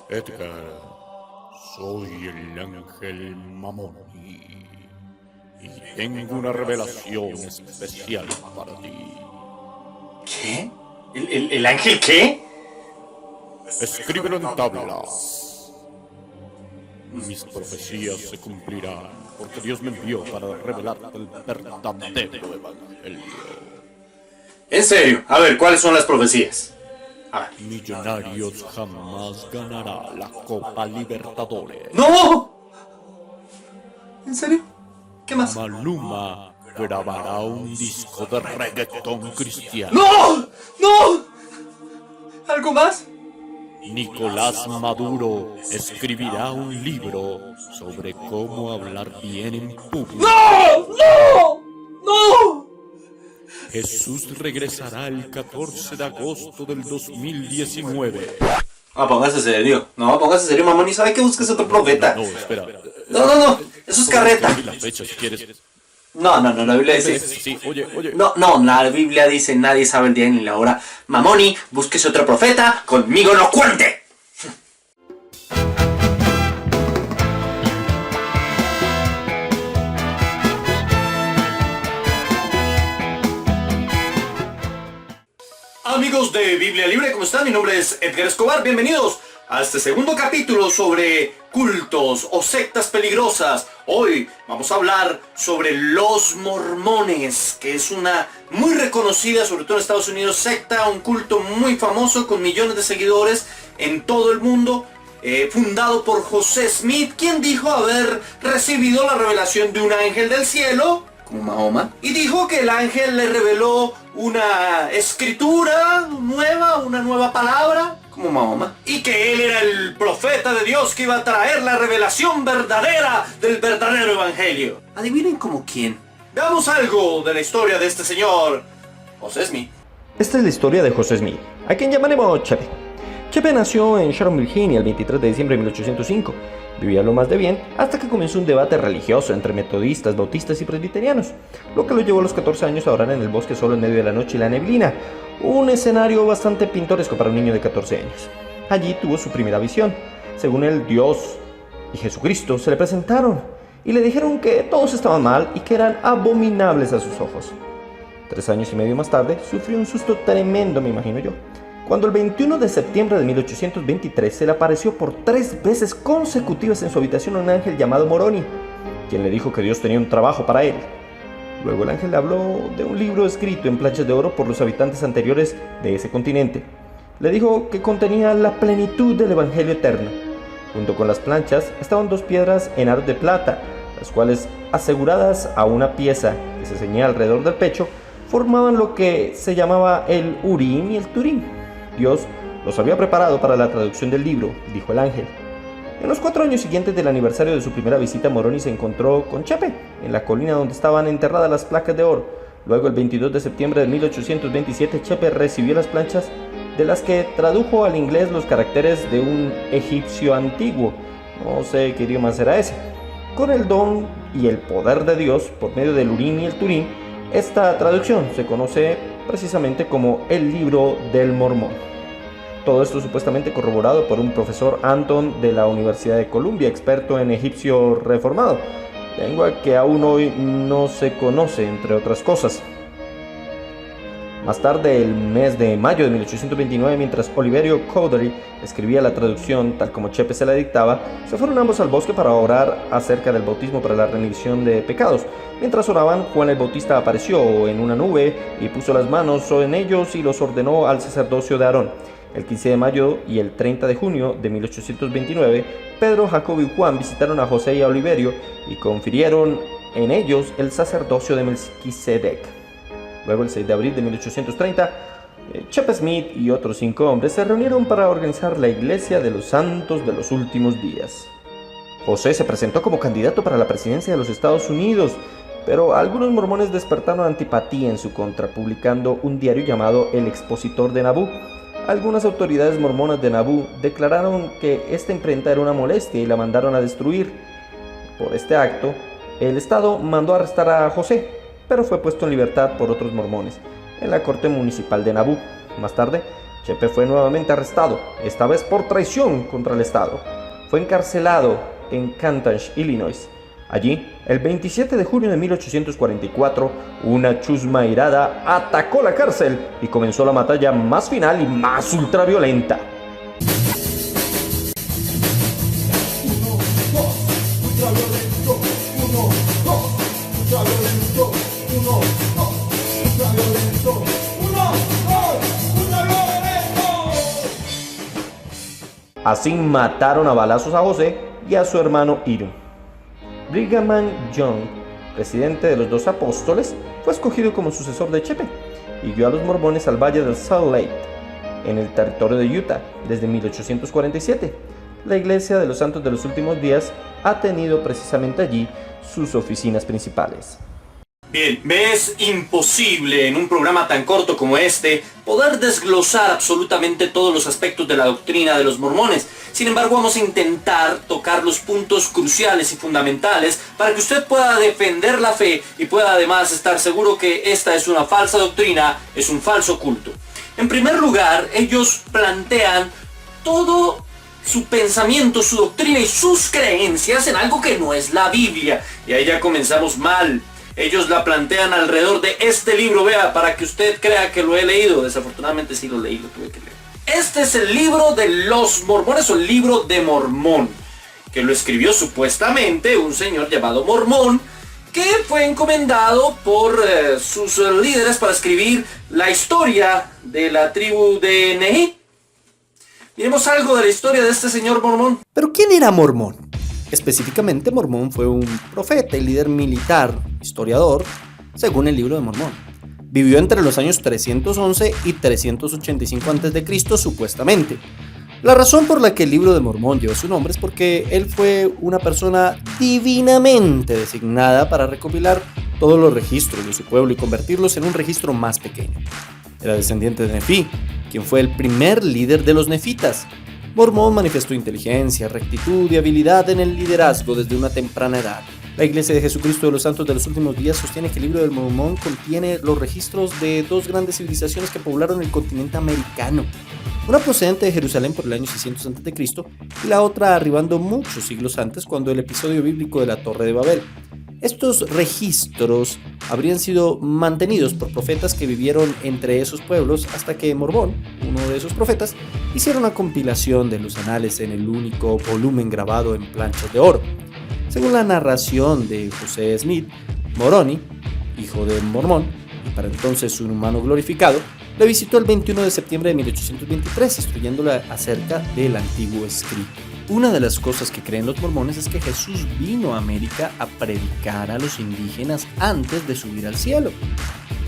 Edgar, soy el ángel Mamoni y tengo una revelación especial para ti. ¿Qué? ¿El ángel qué? Escríbelo en tablas. Mis profecías se cumplirán porque Dios me envió para revelarte el verdadero evangelio. En serio, a ver, ¿cuáles son las profecías? A ver. Millonarios jamás ganará la Copa Libertadores. ¡No! ¿En serio? ¿Qué más? Maluma grabará un disco de reggaetón cristiano. ¡No! ¡No! ¿Algo más? Nicolás Maduro escribirá un libro sobre cómo hablar bien en público. ¡No! ¡No! ¡No! Jesús regresará el 14 de agosto del 2019. Póngase serio. No, póngase serio, mamá. Ni sabe que busques otro profeta. No, espera. No. Eso es carreta. La fecha, si quieres. No, la Biblia dice... Sí, oye. No, la Biblia dice nadie sabe el día ni la hora. Mamoni, búsquese otro profeta, conmigo no cuente. Amigos de Biblia Libre, ¿cómo están? Mi nombre es Edgar Escobar, bienvenidos a este segundo capítulo sobre cultos o sectas peligrosas. Hoy vamos a hablar sobre los mormones, que es una muy reconocida, sobre todo en Estados Unidos, secta, un culto muy famoso con millones de seguidores en todo el mundo, fundado por José Smith, quien dijo haber recibido la revelación de un ángel del cielo, como Mahoma, y dijo que el ángel le reveló una escritura nueva, una nueva palabra, como Mahoma, y que él era el profeta de Dios que iba a traer la revelación verdadera del verdadero evangelio. Adivinen como quién. Veamos algo de la historia de este señor, José Smith. Esta es la historia de José Smith, a quien llamaremos Chepe. Chepe nació en Sharon, Virginia, el 23 de diciembre de 1805. Vivía lo más de bien hasta que comenzó un debate religioso entre metodistas, bautistas y presbiterianos, lo que lo llevó a los 14 años a orar en el bosque solo en medio de la noche y la neblina, un escenario bastante pintoresco para un niño de 14 años. Allí tuvo su primera visión. Según él, Dios y Jesucristo se le presentaron y le dijeron que todos estaban mal y que eran abominables a sus ojos. 3 años y medio más tarde, sufrió un susto tremendo, me imagino yo, cuando el 21 de septiembre de 1823 se le apareció por 3 veces consecutivas en su habitación un ángel llamado Moroni, quien le dijo que Dios tenía un trabajo para él. Luego el ángel le habló de un libro escrito en planchas de oro por los habitantes anteriores de ese continente. Le dijo que contenía la plenitud del evangelio eterno. Junto con las planchas estaban 2 piedras en aros de plata, las cuales, aseguradas a una pieza que se ceñía alrededor del pecho, formaban lo que se llamaba el Urim y el Turim. Dios los había preparado para la traducción del libro, dijo el ángel. En los 4 años siguientes del aniversario de su primera visita, Moroni se encontró con Chepe en la colina donde estaban enterradas las placas de oro. Luego, el 22 de septiembre de 1827, Chepe recibió las planchas de las que tradujo al inglés los caracteres de un egipcio antiguo. No sé qué idioma será ese. Con el don y el poder de Dios, por medio del Urim y el Turim, esta traducción se conoce precisamente como el Libro del Mormón. Todo esto supuestamente corroborado por un profesor Anton de la Universidad de Columbia, experto en egipcio reformado, lengua que aún hoy no se conoce, entre otras cosas. Más tarde, el mes de mayo de 1829, mientras Oliverio Cowdery escribía la traducción tal como Chepe se la dictaba, se fueron ambos al bosque para orar acerca del bautismo para la remisión de pecados. Mientras oraban, Juan el Bautista apareció en una nube y puso las manos en ellos y los ordenó al sacerdocio de Aarón. El 15 de mayo y el 30 de junio de 1829, Pedro, Jacobo y Juan visitaron a José y a Oliverio y confirieron en ellos el sacerdocio de Melquisedec. Luego, el 6 de abril de 1830, Chepe Smith y otros 5 hombres se reunieron para organizar la Iglesia de los Santos de los Últimos Días. José se presentó como candidato para la presidencia de los Estados Unidos, pero algunos mormones despertaron antipatía en su contra, publicando un diario llamado El Expositor de Nabú. Algunas autoridades mormonas de Nabú declararon que esta imprenta era una molestia y la mandaron a destruir. Por este acto, el Estado mandó arrestar a José, pero fue puesto en libertad por otros mormones en la corte municipal de Nabú. Más tarde, Chepe fue nuevamente arrestado, esta vez por traición contra el Estado. Fue encarcelado en Canton, Illinois. Allí, el 27 de junio de 1844, una chusma airada atacó la cárcel y comenzó la batalla más final y más ultraviolenta. Así mataron a balazos a José y a su hermano Hiram. Brigham Young, presidente de los dos apóstoles, fue escogido como sucesor de Chepe y guió a los mormones al valle del Salt Lake, en el territorio de Utah, desde 1847. La Iglesia de los Santos de los Últimos Días ha tenido precisamente allí sus oficinas principales. Bien, me es imposible en un programa tan corto como este poder desglosar absolutamente todos los aspectos de la doctrina de los mormones. Sin embargo, vamos a intentar tocar los puntos cruciales y fundamentales para que usted pueda defender la fe y pueda además estar seguro que esta es una falsa doctrina, es un falso culto. En primer lugar, ellos plantean todo su pensamiento, su doctrina y sus creencias en algo que no es la Biblia. Y ahí ya comenzamos mal. Ellos la plantean alrededor de este libro, vea, para que usted crea que lo he leído. Desafortunadamente sí lo leí, lo tuve que leer. Este es el libro de los mormones, o el libro de Mormón, que lo escribió supuestamente un señor llamado Mormón, que fue encomendado por sus líderes para escribir la historia de la tribu de Nehi. Miremos algo de la historia de este señor Mormón. ¿Pero quién era Mormón? Específicamente, Mormón fue un profeta y líder militar, historiador, según el libro de Mormón. Vivió entre los años 311 y 385 a.C. supuestamente. La razón por la que el libro de Mormón lleva su nombre es porque él fue una persona divinamente designada para recopilar todos los registros de su pueblo y convertirlos en un registro más pequeño. Era descendiente de Nefí, quien fue el primer líder de los nefitas. Mormón manifestó inteligencia, rectitud y habilidad en el liderazgo desde una temprana edad. La Iglesia de Jesucristo de los Santos de los Últimos Días sostiene que el libro del Mormón contiene los registros de dos grandes civilizaciones que poblaron el continente americano. Una procedente de Jerusalén por el año 600 a.C. y la otra arribando muchos siglos antes, cuando el episodio bíblico de la Torre de Babel. Estos registros habrían sido mantenidos por profetas que vivieron entre esos pueblos hasta que Mormón, uno de esos profetas, hiciera una compilación de los anales en el único volumen grabado en planchas de oro. Según la narración de José Smith, Moroni, hijo de Mormón, y para entonces un humano glorificado, le visitó el 21 de septiembre de 1823, instruyéndole acerca del antiguo escrito. Una de las cosas que creen los mormones es que Jesús vino a América a predicar a los indígenas antes de subir al cielo.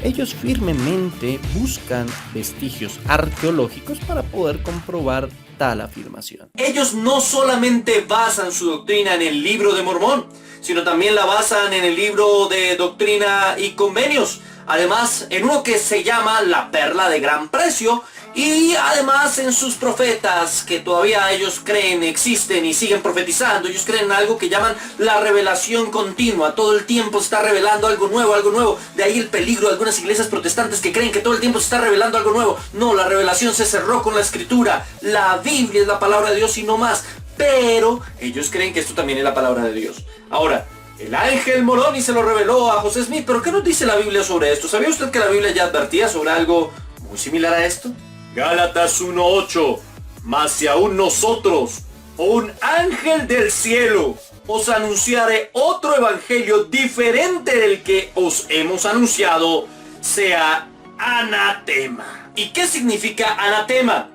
Ellos firmemente buscan vestigios arqueológicos para poder comprobar tal afirmación. Ellos no solamente basan su doctrina en el libro de Mormón, sino también la basan en el libro de Doctrina y Convenios. Además, en uno que se llama La Perla de Gran Precio, y además en sus profetas, que todavía ellos creen existen y siguen profetizando. Ellos creen en algo que llaman la revelación continua. Todo el tiempo se está revelando algo nuevo, algo nuevo. De ahí el peligro de algunas iglesias protestantes que creen que todo el tiempo se está revelando algo nuevo. No, la revelación se cerró con la escritura. La Biblia es la palabra de Dios y no más. Pero ellos creen que esto también es la palabra de Dios. Ahora, el ángel Moroni se lo reveló a José Smith. ¿Pero qué nos dice la Biblia sobre esto? ¿Sabía usted que la Biblia ya advertía sobre algo muy similar a esto? Gálatas 1:8. Mas si aún nosotros, o un ángel del cielo, os anunciare otro evangelio diferente del que os hemos anunciado, sea anatema. ¿Y qué significa anatema?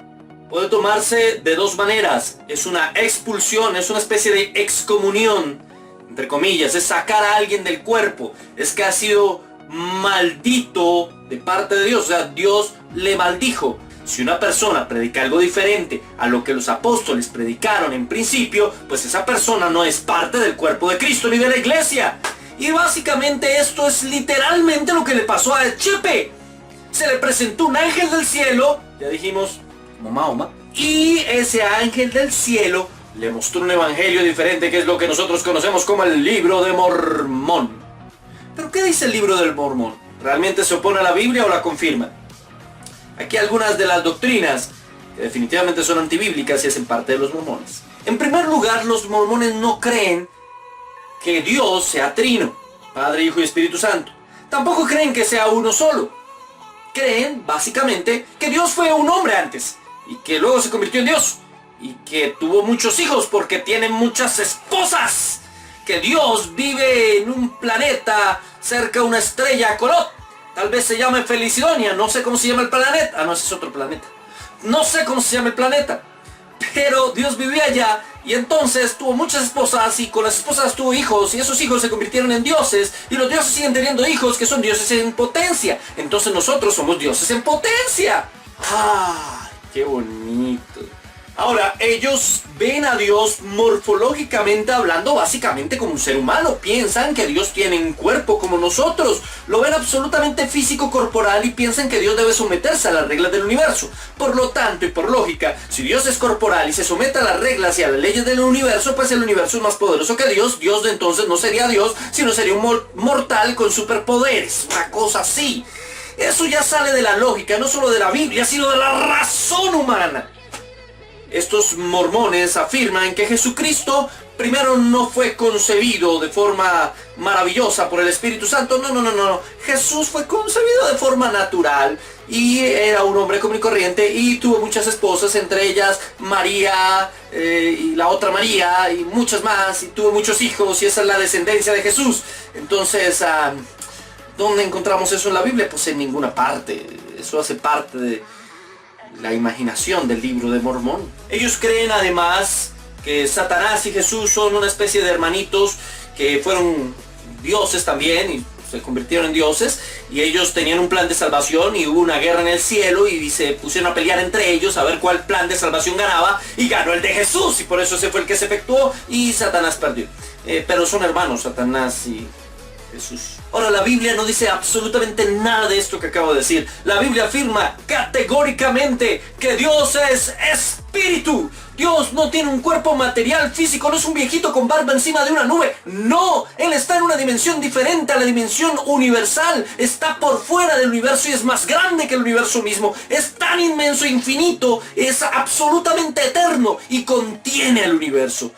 Puede tomarse de dos maneras. Es una expulsión, es una especie de excomunión, entre comillas, es sacar a alguien del cuerpo. Es que ha sido maldito de parte de Dios, o sea, Dios le maldijo. Si una persona predica algo diferente a lo que los apóstoles predicaron en principio, pues esa persona no es parte del cuerpo de Cristo ni de la iglesia. Y básicamente esto es literalmente lo que le pasó a Chepe. Se le presentó un ángel del cielo, ya dijimos, como Mahoma, y ese ángel del cielo le mostró un evangelio diferente, que es lo que nosotros conocemos como el libro de Mormón. ¿Pero qué dice el libro del Mormón? ¿Realmente se opone a la Biblia o la confirma? Aquí algunas de las doctrinas que definitivamente son antibíblicas y hacen parte de los mormones. En primer lugar, los mormones no creen que Dios sea trino, Padre, Hijo y Espíritu Santo. Tampoco creen que sea uno solo. Creen, básicamente, que Dios fue un hombre antes y que luego se convirtió en Dios y que tuvo muchos hijos porque tiene muchas esposas. Que Dios vive en un planeta cerca de una estrella Colot. Tal vez se llame Felicidonia, no sé cómo se llama el planeta. Ah, no, ese es otro planeta. No sé cómo se llama el planeta. Pero Dios vivía allá y entonces tuvo muchas esposas y con las esposas tuvo hijos y esos hijos se convirtieron en dioses y los dioses siguen teniendo hijos que son dioses en potencia. Entonces nosotros somos dioses en potencia. ¡Ah! ¡Qué bonito! Ahora, ellos ven a Dios morfológicamente hablando básicamente como un ser humano. Piensan que Dios tiene un cuerpo como nosotros. Lo ven absolutamente físico, corporal y piensan que Dios debe someterse a las reglas del universo. Por lo tanto y por lógica, si Dios es corporal y se somete a las reglas y a las leyes del universo, pues el universo es más poderoso que Dios. Dios entonces no sería Dios, sino sería un mortal con superpoderes. Una cosa así. Eso ya sale de la lógica, no solo de la Biblia, sino de la razón humana. Estos mormones afirman que Jesucristo primero no fue concebido de forma maravillosa por el Espíritu Santo. No. Jesús fue concebido de forma natural y era un hombre común y corriente y tuvo muchas esposas, entre ellas María y la otra María y muchas más, y tuvo muchos hijos y esa es la descendencia de Jesús. Entonces, ¿dónde encontramos eso en la Biblia? Pues en ninguna parte. Eso hace parte de la imaginación del libro de Mormón. Ellos creen además que Satanás y Jesús son una especie de hermanitos que fueron dioses también y se convirtieron en dioses y ellos tenían un plan de salvación y hubo una guerra en el cielo y se pusieron a pelear entre ellos a ver cuál plan de salvación ganaba y ganó el de Jesús y por eso ese fue el que se efectuó y Satanás perdió. Pero son hermanos Satanás y Jesús. Ahora, la Biblia no dice absolutamente nada de esto que acabo de decir. La Biblia afirma categóricamente que Dios es espíritu. Dios no tiene un cuerpo material físico, no es un viejito con barba encima de una nube. No, Él está en una dimensión diferente a la dimensión universal. Está por fuera del universo y es más grande que el universo mismo. Es tan inmenso e infinito, es absolutamente eterno y contiene al universo.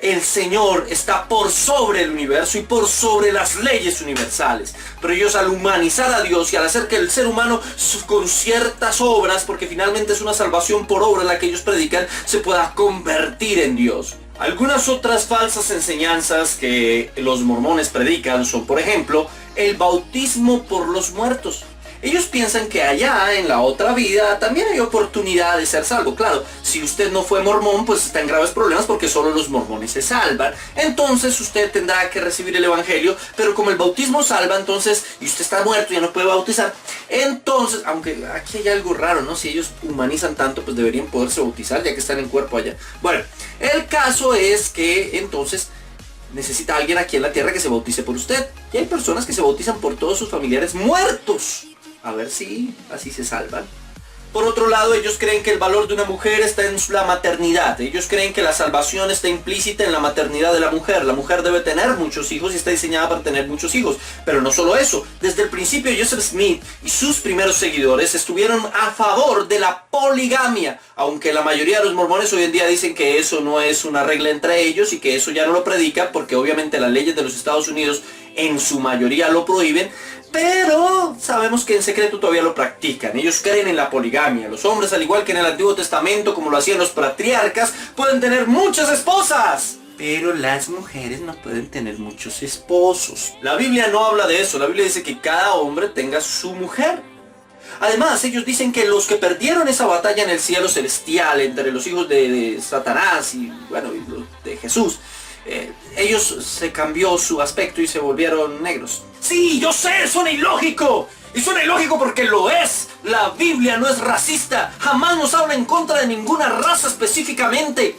El Señor está por sobre el universo y por sobre las leyes universales. Pero ellos al humanizar a Dios y al hacer que el ser humano con ciertas obras, porque finalmente es una salvación por obra la que ellos predican, se pueda convertir en Dios. Algunas otras falsas enseñanzas que los mormones predican son, por ejemplo, el bautismo por los muertos. Ellos piensan que allá en la otra vida también hay oportunidad de ser salvo. Claro, si usted no fue mormón, pues está en graves problemas porque solo los mormones se salvan. Entonces usted tendrá que recibir el evangelio, pero como el bautismo salva, entonces, y usted está muerto y ya no puede bautizar, entonces, aunque aquí hay algo raro, ¿no? Si ellos humanizan tanto, pues deberían poderse bautizar ya que están en cuerpo allá. Bueno, el caso es que entonces necesita alguien aquí en la tierra que se bautice por usted. Y hay personas que se bautizan por todos sus familiares muertos. A ver si así se salvan. Por otro lado, ellos creen que el valor de una mujer está en la maternidad. Ellos creen que la salvación está implícita en la maternidad de la mujer. La mujer debe tener muchos hijos y está diseñada para tener muchos hijos. Pero no solo eso. Desde el principio, Joseph Smith y sus primeros seguidores estuvieron a favor de la poligamia. Aunque la mayoría de los mormones hoy en día dicen que eso no es una regla entre ellos y que eso ya no lo predican porque obviamente las leyes de los Estados Unidos en su mayoría lo prohíben. Pero sabemos que en secreto todavía lo practican. Ellos creen en la poligamia. Los hombres, al igual que en el Antiguo Testamento, como lo hacían los patriarcas, pueden tener muchas esposas. Pero las mujeres no pueden tener muchos esposos. La Biblia no habla de eso. La Biblia dice que cada hombre tenga su mujer. Además, ellos dicen que los que perdieron esa batalla en el cielo celestial entre los hijos de Satanás y, bueno, y los de Jesús, ellos se cambió su aspecto y se volvieron negros. Sí, yo sé, suena ilógico. Y suena ilógico porque lo es. La Biblia no es racista. Jamás nos habla en contra de ninguna raza específicamente.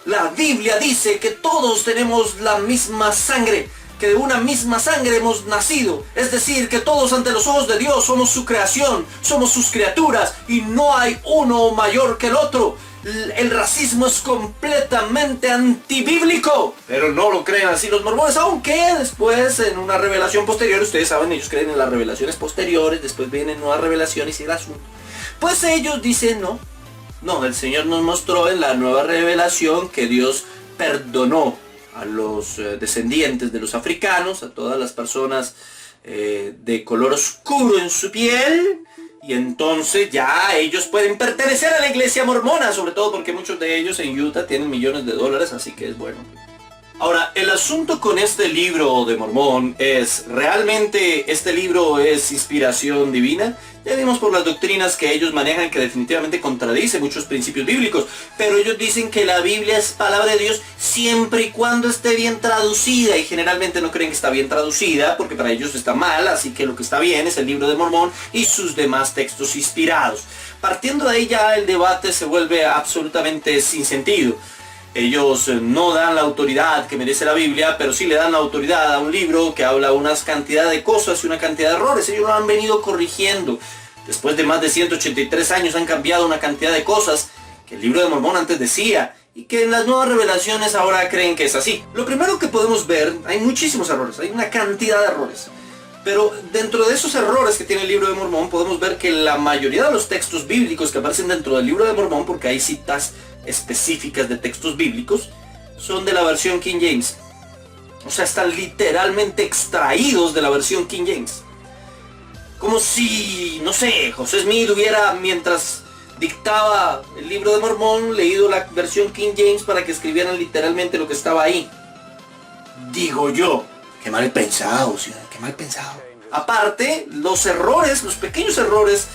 La Biblia dice que todos tenemos la misma sangre, que de una misma sangre hemos nacido. Es decir, que todos ante los ojos de Dios somos su creación, somos sus criaturas y no hay uno mayor que el otro. El racismo es completamente antibíblico. Pero no lo creen así los mormones, aunque después en una revelación posterior, ustedes saben, ellos creen en las revelaciones posteriores, después vienen nuevas revelaciones y el asunto. Pues ellos dicen no, el Señor nos mostró en la nueva revelación que Dios perdonó a los descendientes de los africanos, a todas las personas de color oscuro en su piel, y entonces ya ellos pueden pertenecer a la iglesia mormona, sobre todo porque muchos de ellos en Utah tienen millones de dólares, así que es bueno. Ahora, el asunto con este libro de Mormón es, ¿realmente este libro es inspiración divina? Ya vimos por las doctrinas que ellos manejan que definitivamente contradice muchos principios bíblicos, pero ellos dicen que la Biblia es palabra de Dios siempre y cuando esté bien traducida, y generalmente no creen que está bien traducida porque para ellos está mal, así que lo que está bien es el libro de Mormón y sus demás textos inspirados. Partiendo de ahí ya el debate se vuelve absolutamente sin sentido. Ellos no dan la autoridad que merece la Biblia, pero sí le dan la autoridad a un libro que habla una cantidad de cosas y una cantidad de errores. Ellos lo han venido corrigiendo. Después de más de 183 años han cambiado una cantidad de cosas que el libro de Mormón antes decía y que en las nuevas revelaciones ahora creen que es así. Lo primero que podemos ver, hay muchísimos errores, hay una cantidad de errores. Pero dentro de esos errores que tiene el libro de Mormón podemos ver que la mayoría de los textos bíblicos que aparecen dentro del libro de Mormón, porque hay citas específicas de textos bíblicos, son de la versión King James. O sea, están literalmente extraídos de la versión King James. Como si, no sé, José Smith hubiera, mientras dictaba el libro de Mormón, leído la versión King James para que escribieran literalmente lo que estaba ahí. Digo yo. Qué mal pensado, ciudad, qué mal pensado. Aparte, los errores, los pequeños errores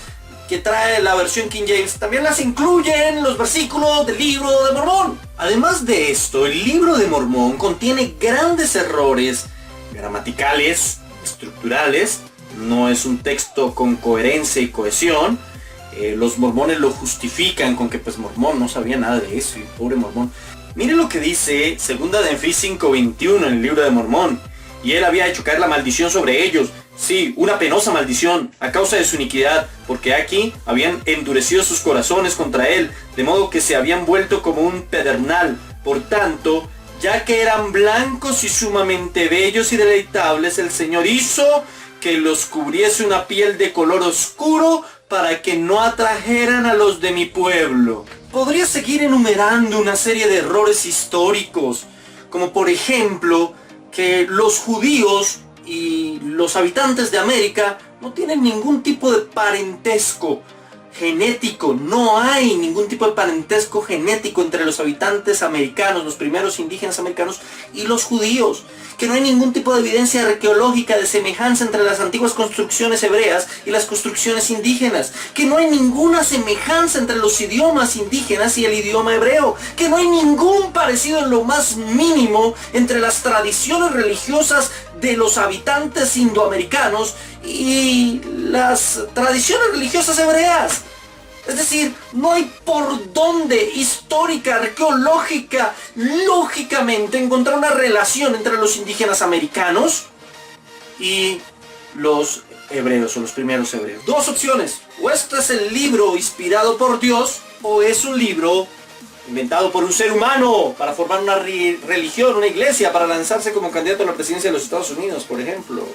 que trae la versión King James también las incluyen los versículos del libro de Mormón. Además de esto, el libro de Mormón contiene grandes errores gramaticales, estructurales. No es un texto con coherencia y cohesión. Los mormones lo justifican con que pues Mormón no sabía nada de eso, y pobre Mormón. Miren lo que dice 2 de Memphis 5:21 en el libro de Mormón. Y él había hecho caer la maldición sobre ellos. Sí, una penosa maldición, a causa de su iniquidad, porque aquí habían endurecido sus corazones contra él, de modo que se habían vuelto como un pedernal. Por tanto, ya que eran blancos y sumamente bellos y deleitables, el Señor hizo que los cubriese una piel de color oscuro para que no atrajeran a los de mi pueblo. Podría seguir enumerando una serie de errores históricos, como por ejemplo, que los judíos y los habitantes de América no tienen ningún tipo de parentesco genético. No hay ningún tipo de parentesco genético entre los habitantes americanos, los primeros indígenas americanos, y los judíos. Que no hay ningún tipo de evidencia arqueológica de semejanza entre las antiguas construcciones hebreas y las construcciones indígenas. Que no hay ninguna semejanza entre los idiomas indígenas y el idioma hebreo. Que no hay ningún parecido en lo más mínimo entre las tradiciones religiosas de los habitantes indoamericanos y las tradiciones religiosas hebreas. Es decir, no hay por dónde histórica, arqueológica, lógicamente encontrar una relación entre los indígenas americanos y los hebreos o los primeros hebreos. Dos opciones: o este es el libro inspirado por Dios, o es un libro inventado por un ser humano para formar una religión, una iglesia, para lanzarse como candidato a la presidencia de los Estados Unidos, por ejemplo,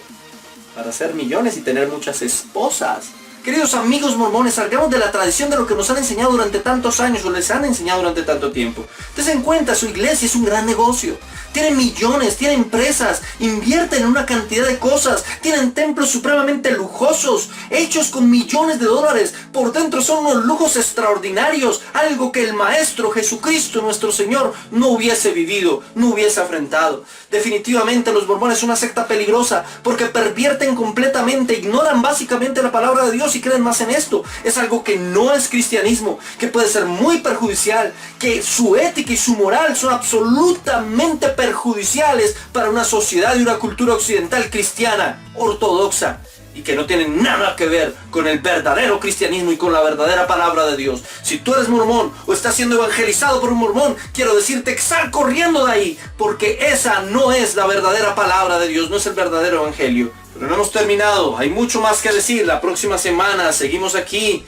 para hacer millones y tener muchas esposas. Queridos amigos mormones, salgamos de la tradición de lo que nos han enseñado durante tantos años o les han enseñado durante tanto tiempo. Tengan en cuenta, su iglesia es un gran negocio. Tienen millones, tienen empresas, invierten en una cantidad de cosas, tienen templos supremamente lujosos, hechos con millones de dólares. Por dentro son unos lujos extraordinarios, algo que el Maestro Jesucristo, nuestro Señor, no hubiese vivido, no hubiese afrontado. Definitivamente los mormones son una secta peligrosa porque pervierten completamente, ignoran básicamente la palabra de Dios y creen más en esto. Es algo que no es cristianismo, que puede ser muy perjudicial, que su ética y su moral son absolutamente perjudiciales para una sociedad y una cultura occidental cristiana, ortodoxa, y que no tienen nada que ver con el verdadero cristianismo y con la verdadera palabra de Dios. Si tú eres mormón o estás siendo evangelizado por un mormón, quiero decirte que sal corriendo de ahí, porque esa no es la verdadera palabra de Dios, no es el verdadero evangelio. Pero no hemos terminado, hay mucho más que decir. La próxima semana seguimos aquí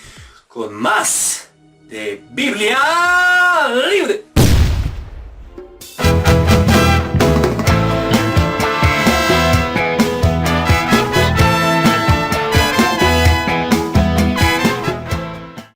con más de Biblia Libre.